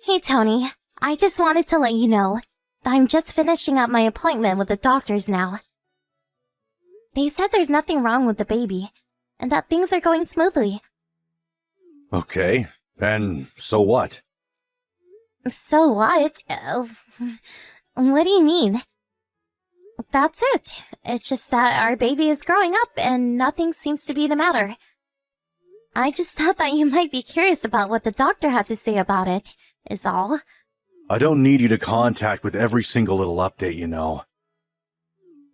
Hey Tony, I just wanted to let you know that I'm just finishing up my appointment with the doctors now. They said there's nothing wrong with the baby, and that things are going smoothly. Okay, and so what? So what? What do you mean? That's it. It's just that our baby is growing up and nothing seems to be the matter. I just thought that you might be curious about what the doctor had to say about it, is all. I don't need you to contact with every single little update, you know.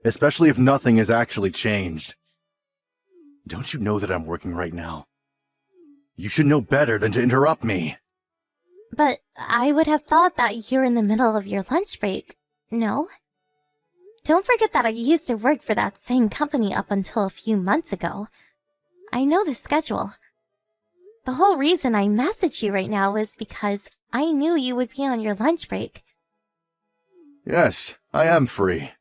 Especially if nothing has actually changed. Don't you know that I'm working right now? You should know better than to interrupt me. But I would have thought that you're in the middle of your lunch break, no? Don't forget that I used to work for that same company up until a few months ago. I know the schedule. The whole reason I messaged you right now is because I knew you would be on your lunch break. Yes, I am free.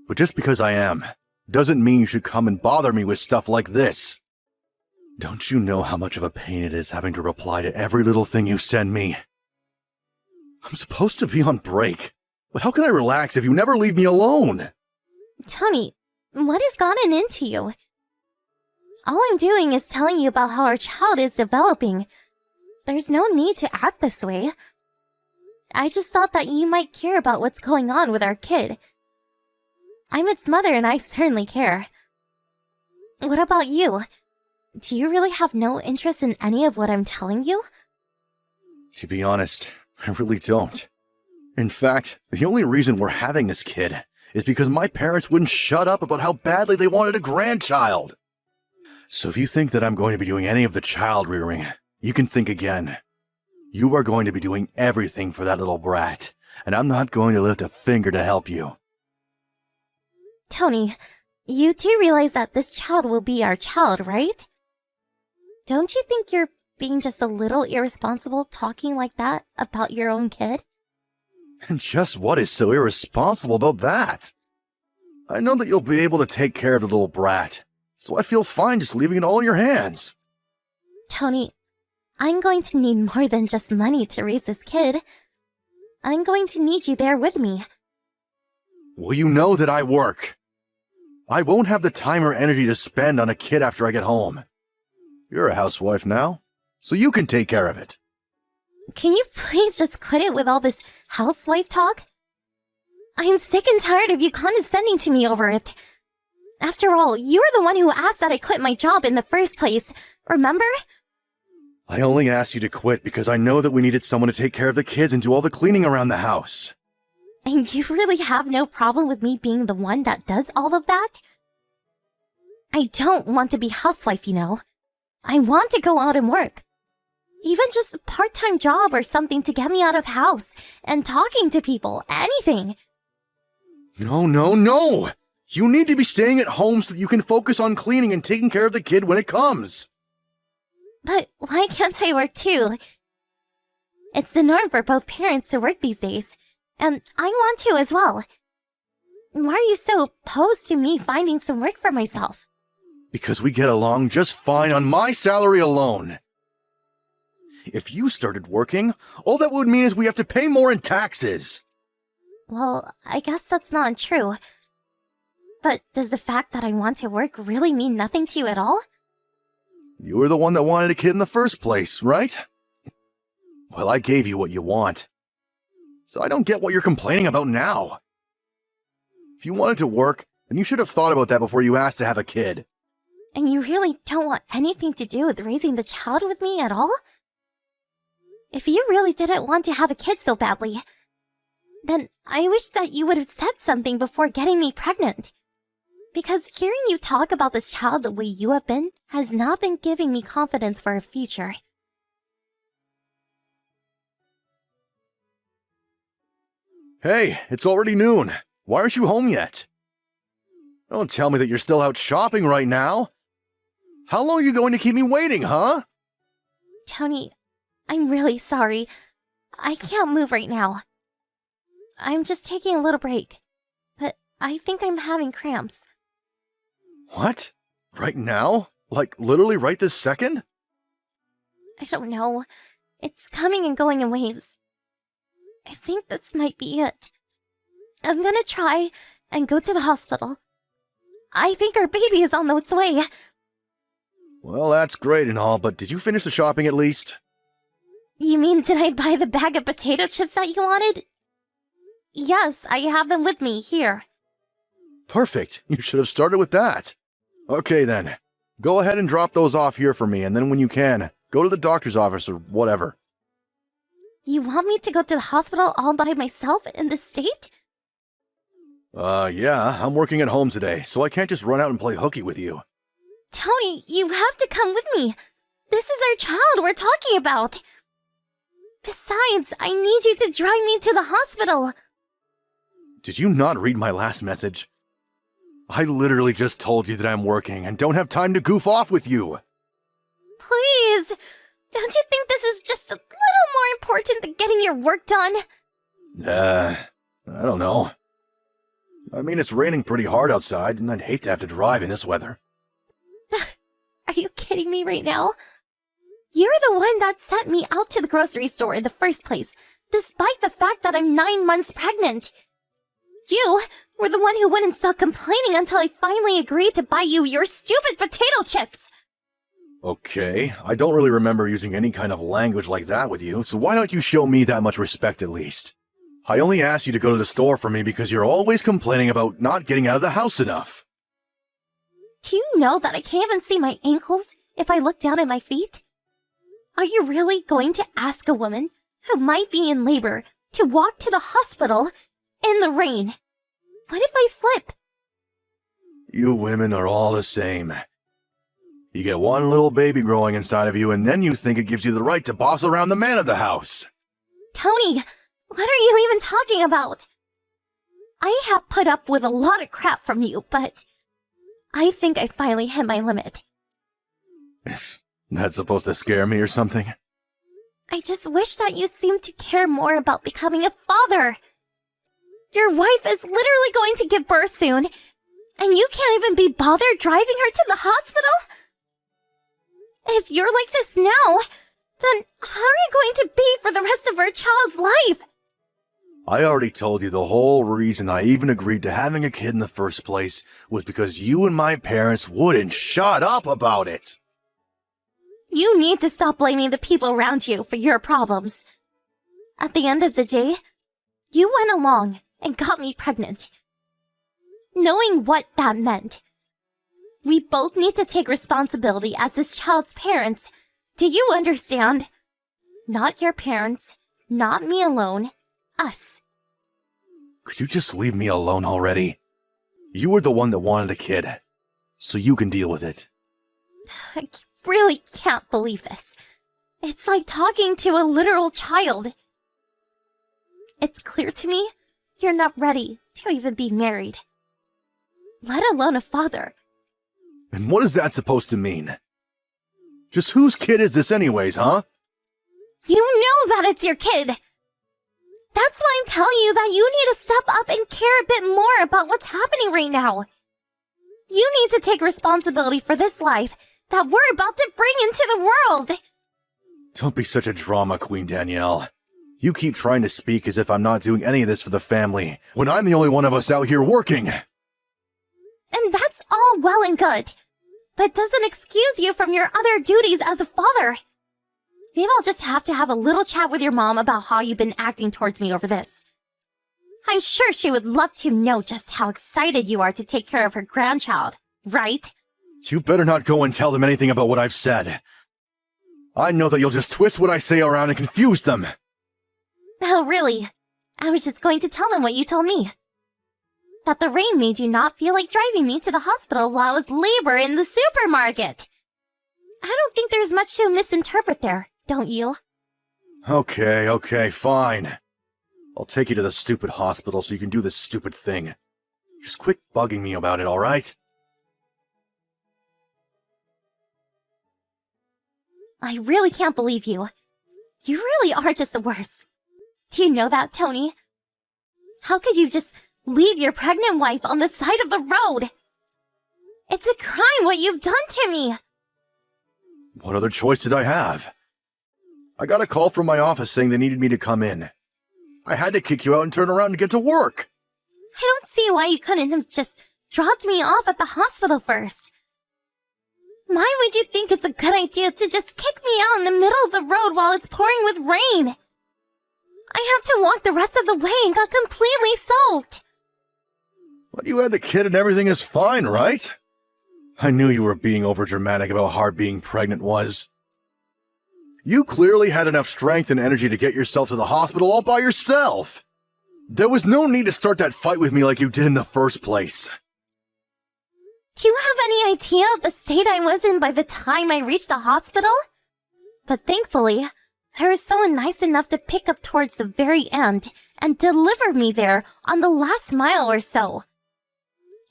But just because I am, doesn't mean you should come and bother me with stuff like this. Don't you know how much of a pain it is having to reply to every little thing you send me? I'm supposed to be on break, but how can I relax if you never leave me alone? Tony, what has gotten into you? All I'm doing is telling you about how our child is developing. There's no need to act this way. I just thought that you might care about what's going on with our kid. I'm its mother and I certainly care. What about you? Do you really have no interest in any of what I'm telling you? To be honest, I really don't. In fact, the only reason we're having this kid is because my parents wouldn't shut up about how badly they wanted a grandchild. So if you think that I'm going to be doing any of the child rearing, you can think again. You are going to be doing everything for that little brat, and I'm not going to lift a finger to help you. Tony, you do realize that this child will be our child, right? Don't you think you're being just a little irresponsible talking like that about your own kid? And just what is so irresponsible about that? I know that you'll be able to take care of the little brat, so I feel fine just leaving it all in your hands. Tony, I'm going to need more than just money to raise this kid. I'm going to need you there with me. Well, you know that I work. I won't have the time or energy to spend on a kid after I get home. You're a housewife now, so you can take care of it. Can you please just quit it with all this housewife talk? I'm sick and tired of you condescending to me over it. After all, you were the one who asked that I quit my job in the first place, remember? I only asked you to quit because I know that we needed someone to take care of the kids and do all the cleaning around the house. And you really have no problem with me being the one that does all of that? I don't want to be housewife, you know. I want to go out and work. Even just a part-time job or something to get me out of house and talking to people, anything. No, no, no! You need to be staying at home so that you can focus on cleaning and taking care of the kid when it comes. But why can't I work too? It's the norm for both parents to work these days, and I want to as well. Why are you so opposed to me finding some work for myself? Because we get along just fine on my salary alone. If you started working, all that would mean is we have to pay more in taxes. Well, I guess that's not true. But does the fact that I want to work really mean nothing to you at all? You were the one that wanted a kid in the first place, right? Well, I gave you what you want. So I don't get what you're complaining about now. If you wanted to work, then you should have thought about that before you asked to have a kid. And you really don't want anything to do with raising the child with me at all? If you really didn't want to have a kid so badly, then I wish that you would have said something before getting me pregnant. Because hearing you talk about this child the way you have been has not been giving me confidence for a future. Hey, it's already noon. Why aren't you home yet? Don't tell me that you're still out shopping right now. How long are you going to keep me waiting, huh? Tony, I'm really sorry. I can't move right now. I'm just taking a little break. But I think I'm having cramps. What? Right now? Like, literally right this second? I don't know. It's coming and going in waves. I think this might be it. I'm gonna try and go to the hospital. I think our baby is on its way. Well, that's great and all, but did you finish the shopping at least? You mean, did I buy the bag of potato chips that you wanted? Yes, I have them with me, here. Perfect. You should have started with that. Okay then. Go ahead and drop those off here for me, and then when you can, go to the doctor's office or whatever. You want me to go to the hospital all by myself in this state? Yeah, I'm working at home today, so I can't just run out and play hooky with you. Tony, you have to come with me. This is our child we're talking about. Besides, I need you to drive me to the hospital. Did you not read my last message? I literally just told you that I'm working and don't have time to goof off with you. Please, don't you think this is just a little more important than getting your work done? I don't know. I mean, it's raining pretty hard outside, and I'd hate to have to drive in this weather. Are you kidding me right now? You're the one that sent me out to the grocery store in the first place, despite the fact that I'm 9 months pregnant. You were the one who wouldn't stop complaining until I finally agreed to buy you your stupid potato chips. Okay, I don't really remember using any kind of language like that with you, so why don't you show me that much respect at least? I only asked you to go to the store for me because you're always complaining about not getting out of the house enough. Do you know that I can't even see my ankles if I look down at my feet? Are you really going to ask a woman who might be in labor to walk to the hospital in the rain? What if I slip? You women are all the same. You get one little baby growing inside of you, and then you think it gives you the right to boss around the man of the house. Tony, what are you even talking about? I have put up with a lot of crap from you, but I think I finally hit my limit. Is that supposed to scare me or something? I just wish that you seemed to care more about becoming a father. Your wife is literally going to give birth soon, and you can't even be bothered driving her to the hospital? If you're like this now, then how are you going to be for the rest of our child's life? I already told you the whole reason I even agreed to having a kid in the first place was because you and my parents wouldn't shut up about it. You need to stop blaming the people around you for your problems. At the end of the day, you went along and got me pregnant. Knowing what that meant, we both need to take responsibility as this child's parents. Do you understand? Not your parents, not me alone, us. Could you just leave me alone already? You were the one that wanted a kid, so you can deal with it. I really can't believe this. It's like talking to a literal child. It's clear to me you're not ready to even be married, let alone a father. And what is that supposed to mean? Just whose kid is this anyways, huh? You know that it's your kid! That's why I'm telling you that you need to step up and care a bit more about what's happening right now. You need to take responsibility for this life that we're about to bring into the world. Don't be such a drama queen, Danielle. You keep trying to speak as if I'm not doing any of this for the family, when I'm the only one of us out here working. And that's all well and good, but doesn't excuse you from your other duties as a father. Maybe I'll just have to have a little chat with your mom about how you've been acting towards me over this. I'm sure she would love to know just how excited you are to take care of her grandchild, right? You better not go and tell them anything about what I've said. I know that you'll just twist what I say around and confuse them. Oh, really? I was just going to tell them what you told me. That the rain made you not feel like driving me to the hospital while I was labor in the supermarket. I don't think there's much to misinterpret there, don't you? Okay, fine. I'll take you to the stupid hospital so you can do this stupid thing. Just quit bugging me about it, alright? I really can't believe you. You really are just the worst. Do you know that, Tony? How could you just leave your pregnant wife on the side of the road? It's a crime what you've done to me! What other choice did I have? I got a call from my office saying they needed me to come in. I had to kick you out and turn around and get to work. I don't see why you couldn't have just dropped me off at the hospital first. Why would you think it's a good idea to just kick me out in the middle of the road while it's pouring with rain? I had to walk the rest of the way and got completely soaked. But you had the kid and everything is fine, right? I knew you were being overdramatic about how hard being pregnant was. You clearly had enough strength and energy to get yourself to the hospital all by yourself. There was no need to start that fight with me like you did in the first place. Do you have any idea of the state I was in by the time I reached the hospital? But thankfully, there was someone nice enough to pick up towards the very end and deliver me there on the last mile or so.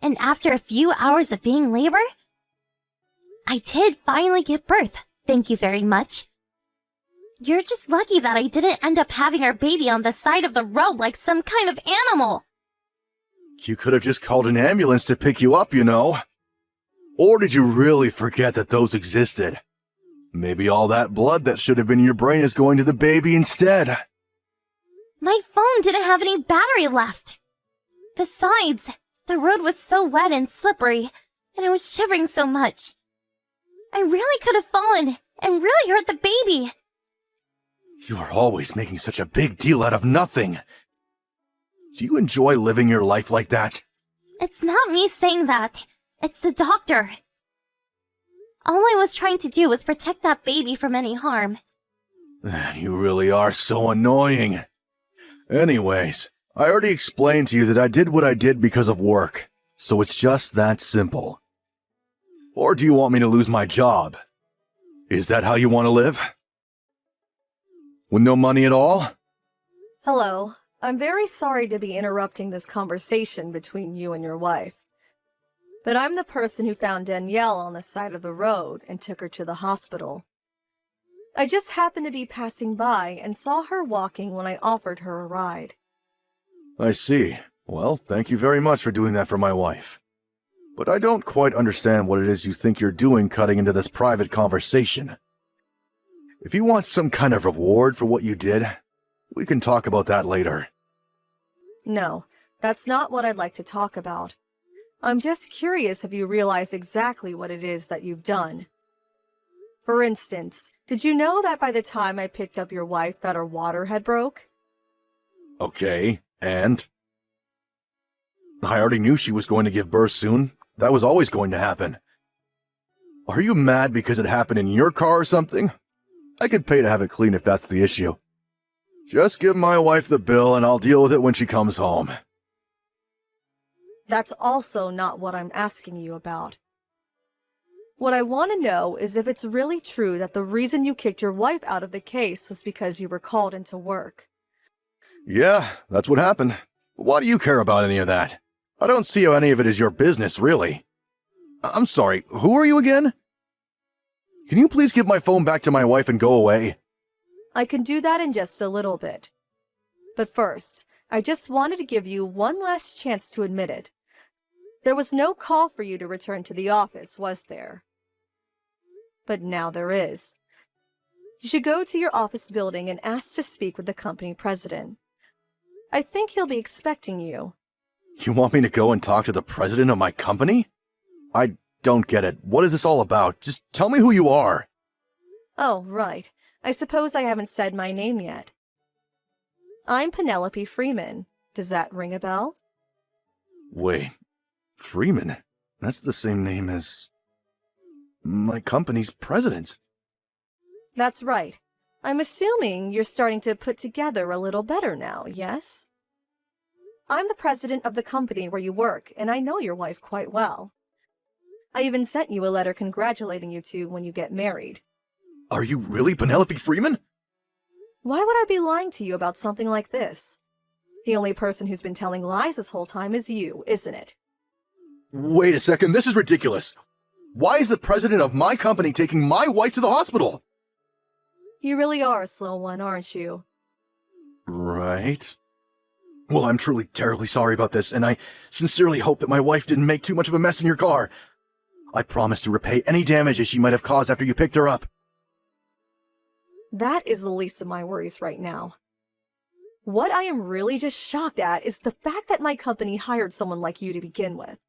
And after a few hours of being labor, I did finally give birth, thank you very much. You're just lucky that I didn't end up having our baby on the side of the road like some kind of animal. You could have just called an ambulance to pick you up, you know. Or did you really forget that those existed? Maybe all that blood that should have been in your brain is going to the baby instead. My phone didn't have any battery left. Besides, the road was so wet and slippery, and I was shivering so much. I really could have fallen and really hurt the baby. You are always making such a big deal out of nothing. Do you enjoy living your life like that? It's not me saying that. It's the doctor. All I was trying to do was protect that baby from any harm. You really are so annoying. Anyways, I already explained to you that I did what I did because of work, so it's just that simple. Or do you want me to lose my job? Is that how you want to live? With no money at all? Hello. I'm very sorry to be interrupting this conversation between you and your wife. But I'm the person who found Danielle on the side of the road and took her to the hospital. I just happened to be passing by and saw her walking when I offered her a ride. I see. Well, thank you very much for doing that for my wife. But I don't quite understand what it is you think you're doing cutting into this private conversation. If you want some kind of reward for what you did, we can talk about that later. No, that's not what I'd like to talk about. I'm just curious if you realize exactly what it is that you've done. For instance, did you know that by the time I picked up your wife that her water had broke? Okay, and? I already knew she was going to give birth soon. That was always going to happen. Are you mad because it happened in your car or something? I could pay to have it cleaned if that's the issue. Just give my wife the bill and I'll deal with it when she comes home. That's also not what I'm asking you about. What I want to know is if it's really true that the reason you kicked your wife out of the case was because you were called into work. Yeah, that's what happened. Why do you care about any of that? I don't see how any of it is your business, really. I'm sorry, who are you again? Can you please give my phone back to my wife and go away? I can do that in just a little bit. But first, I just wanted to give you one last chance to admit it. There was no call for you to return to the office, was there? But now there is. You should go to your office building and ask to speak with the company president. I think he'll be expecting you. You want me to go and talk to the president of my company? I don't get it. What is this all about? Just tell me who you are. Oh, right. I suppose I haven't said my name yet. I'm Penelope Freeman. Does that ring a bell? Wait, Freeman? That's the same name as my company's president. That's right. I'm assuming you're starting to put together a little better now, yes? I'm the president of the company where you work, and I know your wife quite well. I even sent you a letter congratulating you two when you get married. Are you really Penelope Freeman? Why would I be lying to you about something like this? The only person who's been telling lies this whole time is you, isn't it? Wait a second, this is ridiculous. Why is the president of my company taking my wife to the hospital? You really are a slow one, aren't you? Right. Well, I'm truly terribly sorry about this, and I sincerely hope that my wife didn't make too much of a mess in your car. I promise to repay any damages she might have caused after you picked her up. That is the least of my worries right now. What I am really just shocked at is the fact that my company hired someone like you to begin with.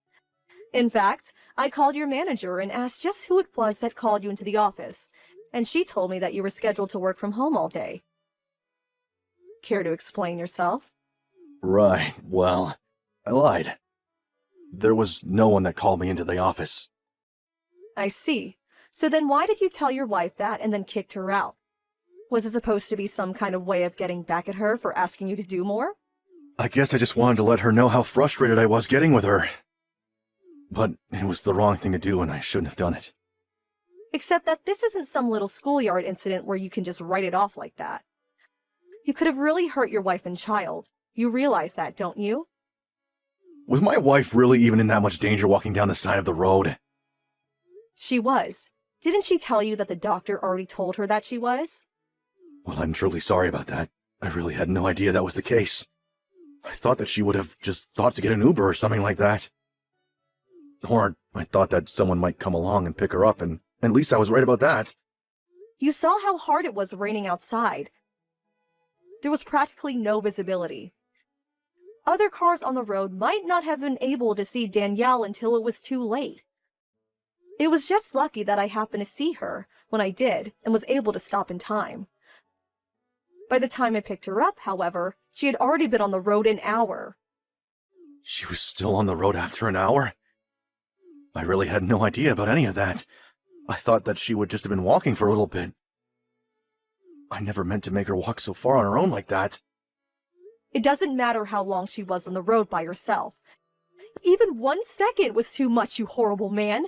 In fact, I called your manager and asked just who it was that called you into the office, and she told me that you were scheduled to work from home all day. Care to explain yourself? Right, well, I lied. There was no one that called me into the office. I see. So then why did you tell your wife that and then kicked her out? Was it supposed to be some kind of way of getting back at her for asking you to do more? I guess I just wanted to let her know how frustrated I was getting with her. But it was the wrong thing to do and I shouldn't have done it. Except that this isn't some little schoolyard incident where you can just write it off like that. You could have really hurt your wife and child. You realize that, don't you? Was my wife really even in that much danger walking down the side of the road? She was. Didn't she tell you that the doctor already told her that she was? Well, I'm truly sorry about that. I really had no idea that was the case. I thought that she would have just thought to get an Uber or something like that. Or I thought that someone might come along and pick her up, and at least I was right about that. You saw how hard it was raining outside. There was practically no visibility. Other cars on the road might not have been able to see Danielle until it was too late. It was just lucky that I happened to see her when I did and was able to stop in time. By the time I picked her up, however, she had already been on the road an hour. She was still on the road after an hour? I really had no idea about any of that. I thought that she would just have been walking for a little bit. I never meant to make her walk so far on her own like that. It doesn't matter how long she was on the road by herself. Even 1 second was too much, you horrible man.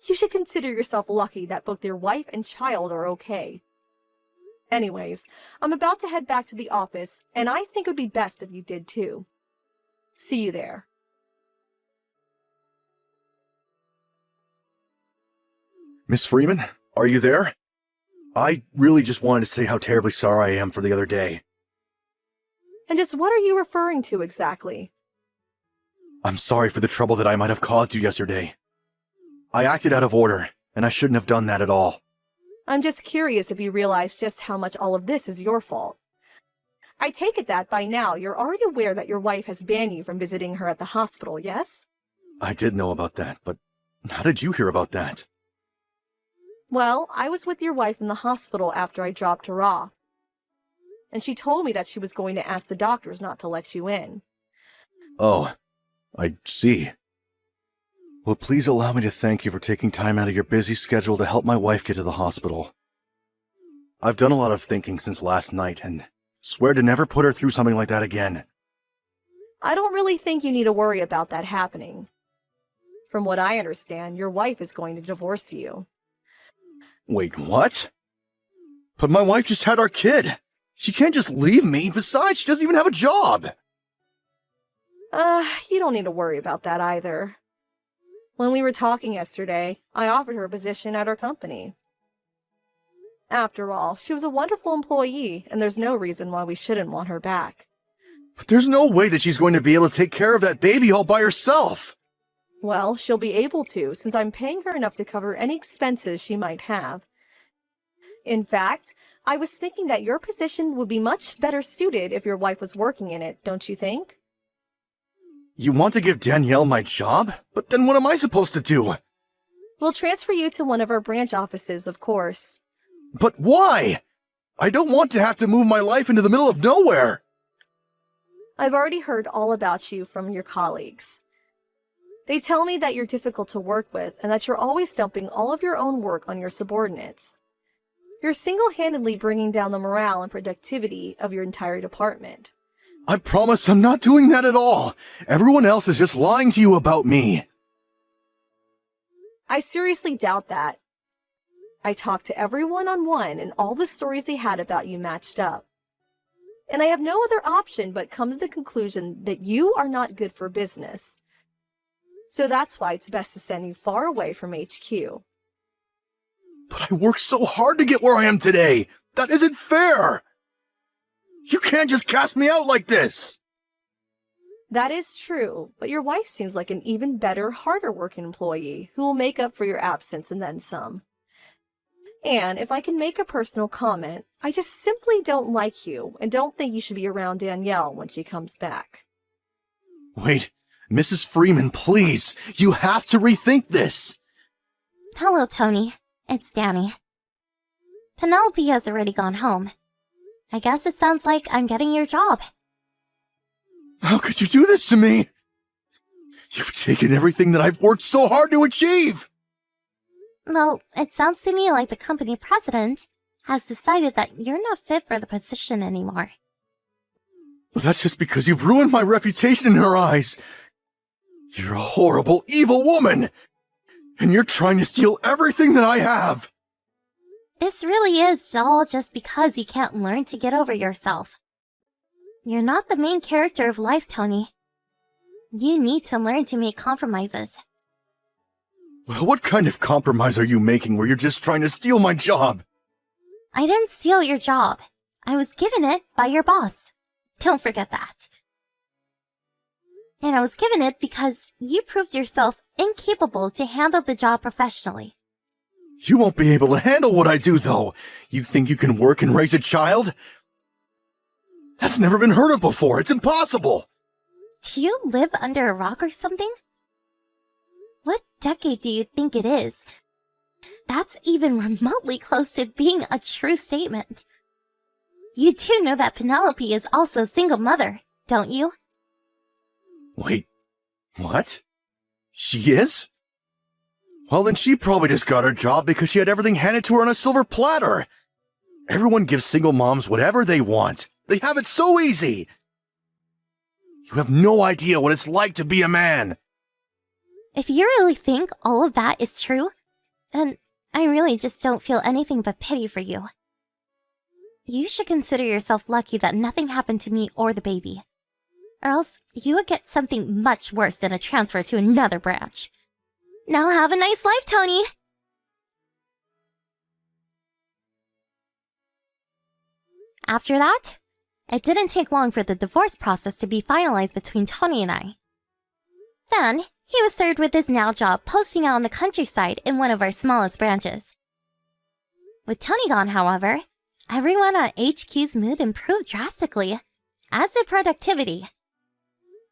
You should consider yourself lucky that both your wife and child are okay. Anyways, I'm about to head back to the office, and I think it would be best if you did too. See you there. Miss Freeman, are you there? I really just wanted to say how terribly sorry I am for the other day. And just what are you referring to exactly? I'm sorry for the trouble that I might have caused you yesterday. I acted out of order, and I shouldn't have done that at all. I'm just curious if you realize just how much all of this is your fault. I take it that by now you're already aware that your wife has banned you from visiting her at the hospital, yes? I did know about that, but how did you hear about that? Well, I was with your wife in the hospital after I dropped her off. And she told me that she was going to ask the doctors not to let you in. Oh, I see. Well, please allow me to thank you for taking time out of your busy schedule to help my wife get to the hospital. I've done a lot of thinking since last night and swear to never put her through something like that again. I don't really think you need to worry about that happening. From what I understand, your wife is going to divorce you. Wait, what? But my wife just had our kid. She can't just leave me. Besides, she doesn't even have a job. You don't need to worry about that either. When we were talking yesterday, I offered her a position at our company. After all, she was a wonderful employee, and there's no reason why we shouldn't want her back. But there's no way that she's going to be able to take care of that baby all by herself. Well, she'll be able to, since I'm paying her enough to cover any expenses she might have. In fact, I was thinking that your position would be much better suited if your wife was working in it, don't you think? You want to give Danielle my job? But then what am I supposed to do? We'll transfer you to one of our branch offices, of course. But why? I don't want to have to move my life into the middle of nowhere. I've already heard all about you from your colleagues. They tell me that you're difficult to work with and that you're always dumping all of your own work on your subordinates. You're single-handedly bringing down the morale and productivity of your entire department. I promise I'm not doing that at all. Everyone else is just lying to you about me. I seriously doubt that. I talked to everyone one-on-one and all the stories they had about you matched up. And I have no other option but come to the conclusion that you are not good for business. So that's why it's best to send you far away from HQ. But I worked so hard to get where I am today. That isn't fair. You can't just cast me out like this. That is true, but your wife seems like an even better, harder working employee who will make up for your absence and then some. And if I can make a personal comment, I just simply don't like you and don't think you should be around Danielle when she comes back. Wait, Mrs. Freeman, please! You have to rethink this! Hello, Tony. It's Danny. Penelope has already gone home. I guess it sounds like I'm getting your job. How could you do this to me? You've taken everything that I've worked so hard to achieve! Well, it sounds to me like the company president has decided that you're not fit for the position anymore. Well, that's just because you've ruined my reputation in her eyes. You're a horrible, evil woman! And you're trying to steal everything that I have! This really is all just because you can't learn to get over yourself. You're not the main character of life, Tony. You need to learn to make compromises. Well, what kind of compromise are you making where you're just trying to steal my job? I didn't steal your job. I was given it by your boss. Don't forget that. And I was given it because you proved yourself incapable to handle the job professionally. You won't be able to handle what I do, though. You think you can work and raise a child? That's never been heard of before. It's impossible. Do you live under a rock or something? What decade do you think it is? That's even remotely close to being a true statement. You do know that Penelope is also a single mother, don't you? Wait, what? She is? Well, then she probably just got her job because she had everything handed to her on a silver platter. Everyone gives single moms whatever they want. They have it so easy. You have no idea what it's like to be a man. If you really think all of that is true, then I really just don't feel anything but pity for you. You should consider yourself lucky that nothing happened to me or the baby. Or else you would get something much worse than a transfer to another branch. Now have a nice life, Tony! After that, it didn't take long for the divorce process to be finalized between Tony and I. Then, he was served with his now job posting out in the countryside in one of our smallest branches. With Tony gone, however, everyone at HQ's mood improved drastically, as did productivity.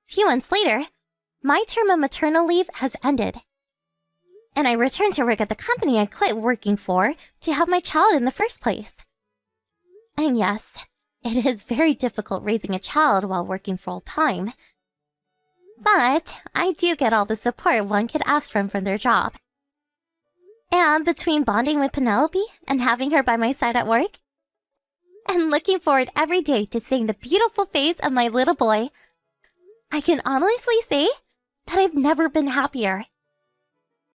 Few months later, my term of maternal leave has ended, and I returned to work at the company I quit working for to have my child in the first place. And yes, it is very difficult raising a child while working full-time. But I do get all the support one could ask from their job. And between bonding with Penelope and having her by my side at work, and looking forward every day to seeing the beautiful face of my little boy, I can honestly say that I've never been happier.